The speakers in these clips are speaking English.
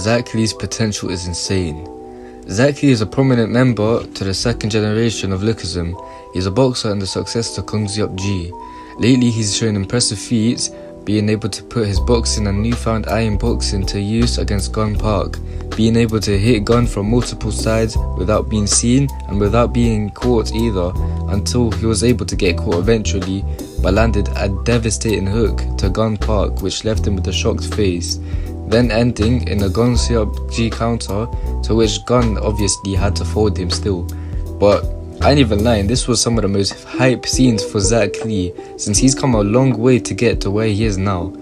Zack Lee's potential is insane. Zack Lee is a prominent member to the second generation of Lookism. He's a boxer and the successor to Kung Seop G. Lately he's shown impressive feats, being able to put his boxing and newfound iron boxing to use against Gun Park, being able to hit Gun from multiple sides without being seen and without being caught either, until he was able to get caught eventually, but landed a devastating hook to Gun Park which left him with a shocked face, then ending in a Kung Seop G counter, to which Gun obviously had to fold him still. But I ain't even lying, this was some of the most hype scenes for Zack Lee, since he's come a long way to get to where he is now.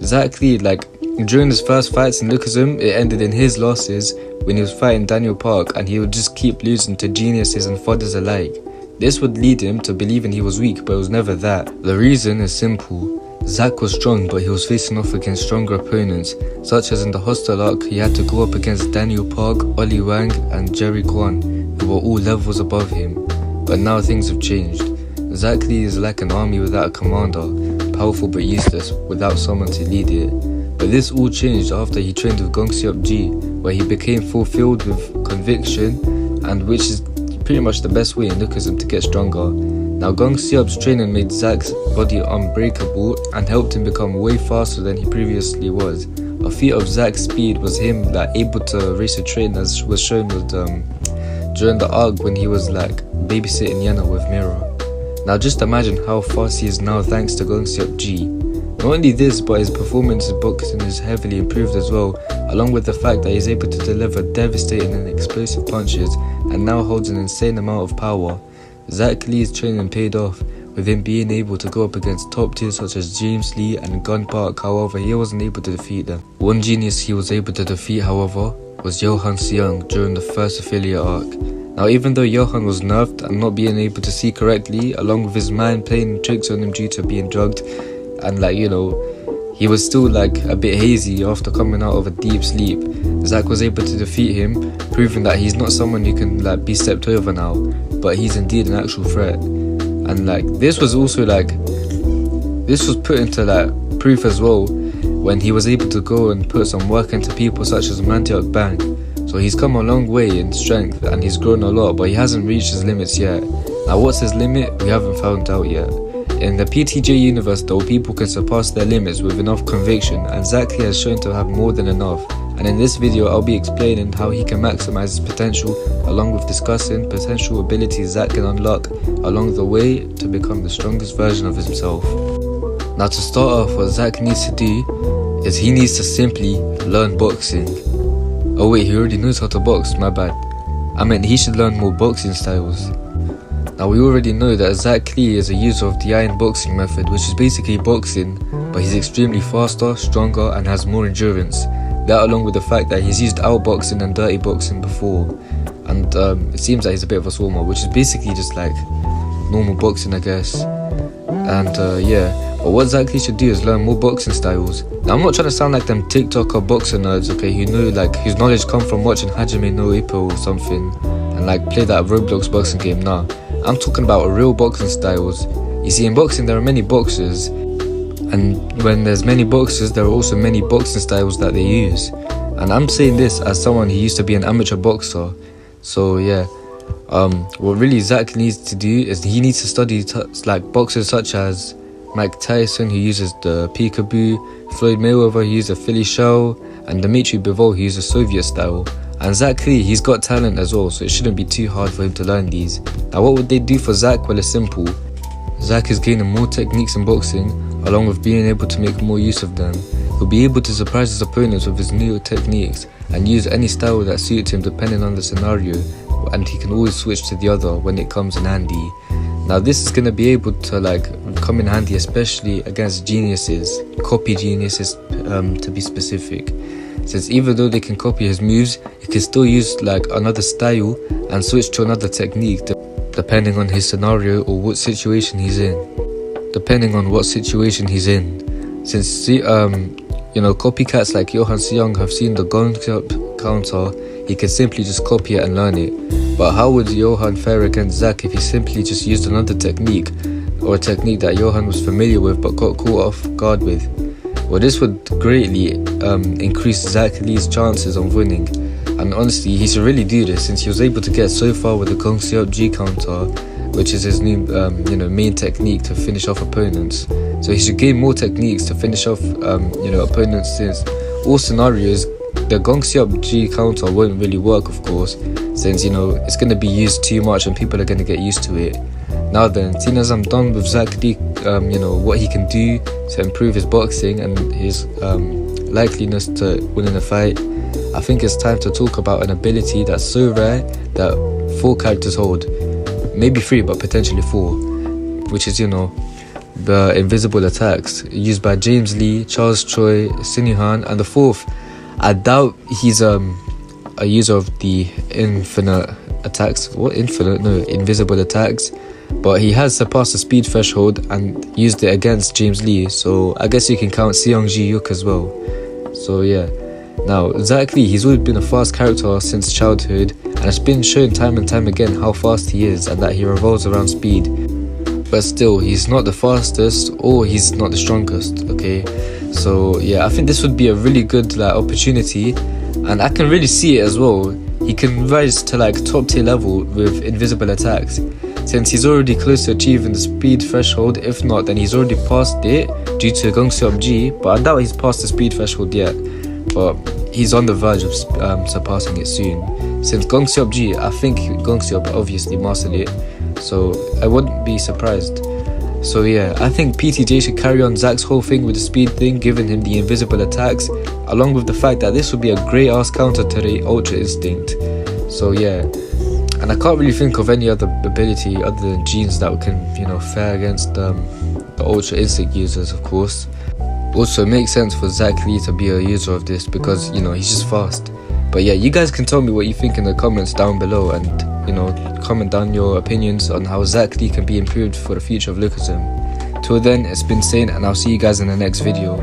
Zack Lee, during his first fights in Lookism, it ended in his losses when he was fighting Daniel Park, and he would just keep losing to geniuses and fodders alike. This would lead him to believing he was weak, but it was never that. The reason is simple. Zack was strong, but he was facing off against stronger opponents, such as in the hostel arc he had to go up against Daniel Park, Oli Wang and Jerry Kwan, who were all levels above him. But now things have changed. Zack Lee is like an army without a commander, powerful but useless, without someone to lead it. But this all changed after he trained with Kung Seop G, where he became fulfilled with conviction, and which is pretty much the best way in Lookism to get stronger. Now Kung Seop's training made Zack's body unbreakable and helped him become way faster than he previously was. A feat of Zack's speed was him able to race a train, as was shown with during the arc when he was babysitting Yena with Mira. Now just imagine how fast he is now thanks to Kung Seop G. Not only this, but his performance in boxing is heavily improved as well, along with the fact that he's able to deliver devastating and explosive punches and now holds an insane amount of power. Zack Lee's training paid off, with him being able to go up against top tiers such as James Lee and Gun Park. However, he wasn't able to defeat them. One genius he was able to defeat, however, was Johan Seung during the first affiliate arc. Now even though Johan was nerfed and not being able to see correctly, along with his mind playing tricks on him due to being drugged, and he was still a bit hazy after coming out of a deep sleep, Zack was able to defeat him, proving that he's not someone who can be stepped over now, but he's indeed an actual threat. And this was also this was put into proof as well when he was able to go and put some work into people such as Mantiok Bang. So he's come a long way in strength and he's grown a lot, but he hasn't reached his limits yet. Now what's his limit? We haven't found out yet. In the PTJ universe though, people can surpass their limits with enough conviction, and Zack Lee has shown to have more than enough. And in this video I'll be explaining how he can maximize his potential, along with discussing potential abilities Zack can unlock along the way to become the strongest version of himself. Now to start off, what Zack needs to do is he needs to simply learn boxing. Oh wait, he already knows how to box, my bad. I meant he should learn more boxing styles. Now we already know that Zack Lee is a user of the iron boxing method, which is basically boxing, but he's extremely faster, stronger and has more endurance. That along with the fact that he's used outboxing and dirty boxing before, and it seems that he's a bit of a swarmer, which is basically just normal boxing I guess. And but what Zack Lee should do is learn more boxing styles. Now I'm not trying to sound like them TikToker boxer nerds, okay, who know whose knowledge come from watching Hajime no Ippo or something and play that Roblox boxing game. Nah, I'm talking about real boxing styles. You see, in boxing there are many boxers, and when there's many boxers there are also many boxing styles that they use. And I'm saying this as someone who used to be an amateur boxer. So yeah, what really Zack needs to do is he needs to study boxers such as Mike Tyson, who uses the peekaboo, Floyd Mayweather, who uses a Philly shell, and Dmitry Bivol, who uses Soviet style. And Zack Lee, he's got talent as well, so it shouldn't be too hard for him to learn these. Now what would they do for Zack? Well, it's simple. Zack is gaining more techniques in boxing, along with being able to make more use of them. He'll be able to surprise his opponents with his new techniques and use any style that suits him depending on the scenario, and he can always switch to the other when it comes in handy. Now this is going to be able to come in handy especially against geniuses, copy geniuses to be specific, since even though they can copy his moves, he can still use another style and switch to another technique depending on his scenario or what situation he's in. Since copycats like Johan Seung have seen the Gun counter, he can simply just copy it and learn it. But how would Johan fare against Zack if he simply just used another technique, or a technique that Johan was familiar with but got caught off guard with? Well, this would greatly increase Zack Lee's chances of winning. And honestly, he should really do this since he was able to get so far with the Gong Up G counter, which is his new main technique to finish off opponents. So he should gain more techniques to finish off opponents, since all scenarios the Gong Up G counter won't really work, of course, since it's going to be used too much and people are going to get used to it. Now then, seeing as I'm done with Zack Lee, what he can do to improve his boxing and his likeliness to winning a fight, I think it's time to talk about an ability that's so rare that 4 characters hold. Maybe 3, but potentially 4, which is the invisible attacks used by James Lee, Charles Choi, Sinuhan, and the 4th, I doubt he's a user of the infinite attacks. What infinite? No, invisible attacks. But he has surpassed the speed threshold and used it against James Lee, so I guess you can count Seong Ji Yuk as well. So yeah. Now, Zack Lee, he's always been a fast character since childhood, and it's been shown time and time again how fast he is and that he revolves around speed. But still, he's not the fastest or he's not the strongest, okay? So yeah, I think this would be a really good opportunity, and I can really see it as well. He can rise to top tier level with invisible attacks, since he's already close to achieving the speed threshold. If not, then he's already passed it due to Gong Up G, but I doubt he's passed the speed threshold yet. But he's on the verge of surpassing it soon. Since Gong Up G, I think Gong Up obviously mastered it, so I wouldn't be surprised. So yeah, I think PTJ should carry on Zack's whole thing with the speed thing, giving him the invisible attacks, along with the fact that this would be a great ass counter to the Ultra Instinct. So yeah, and I can't really think of any other ability other than Genes that can fare against the Ultra Instinct users, of course. Also, it makes sense for Zack Lee to be a user of this because, he's just fast. But yeah, you guys can tell me what you think in the comments down below, and, comment down your opinions on how Zack Lee can be improved for the future of Lucasm. Till then, it's been Saint, and I'll see you guys in the next video.